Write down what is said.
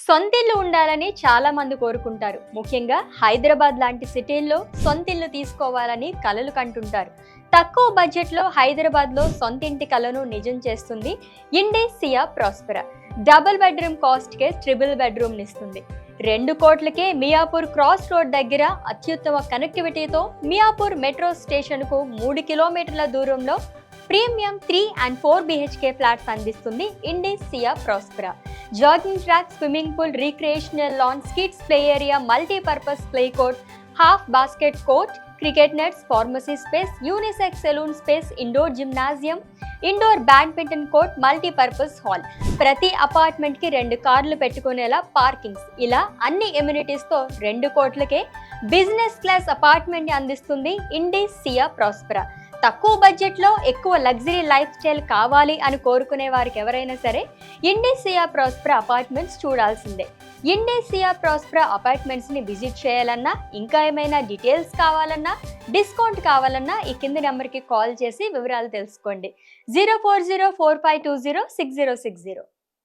సొంతిల్లు ఉండాలని చాలా మంది కోరుకుంటారు. ముఖ్యంగా హైదరాబాద్ లాంటి సిటీల్లో సొంతిల్లు తీసుకోవాలని కలలు కంటుంటారు. తక్కువ బడ్జెట్లో హైదరాబాద్లో సొంతింటి కలను నిజం చేస్తుంది ఇండేస్ సియా ప్రాస్పెరా. డబుల్ బెడ్రూమ్ కాస్ట్కే ట్రిపుల్ బెడ్రూమ్ ఇస్తుంది. 2 కోట్లకే మియాపూర్ క్రాస్ రోడ్ దగ్గర అత్యుత్తమ కనెక్టివిటీతో మియాపూర్ మెట్రో స్టేషన్కు 3 కిలోమీటర్ల దూరంలో ప్రీమియం 3 and 4 BHK ఫ్లాట్స్ అందిస్తుంది Indis Sia Prospera. Jogging track, swimming pool, recreational lawn, kids play area, multipurpose play court, half basket court, cricket nets, pharmacy space, unisex salon space, indoor gymnasium, indoor badminton court, multipurpose hall. ప్రతి apartment కి 2 కార్లు పెట్టుకునేలా parkings. ఇలా అన్ని amenities తో 2 కోట్లకే business class apartment అందిస్తుంది Indis Sia Prospera. తక్కువ బడ్జెట్లో ఎక్కువ లగ్జరీ లైఫ్ స్టైల్ కావాలి అని కోరుకునే వారికి ఎవరైనా సరే ఇండేస్ సియా ప్రాస్పెరా అపార్ట్మెంట్స్ చూడాల్సిందే. ఇండేస్ సియా ప్రాస్పెరా అపార్ట్మెంట్స్ని విజిట్ చేయాలన్నా, ఇంకా ఏమైనా డీటెయిల్స్ కావాలన్నా, డిస్కౌంట్ కావాలన్నా ఈ కింది నెంబర్కి కాల్ చేసి వివరాలు తెలుసుకోండి. 0404520606.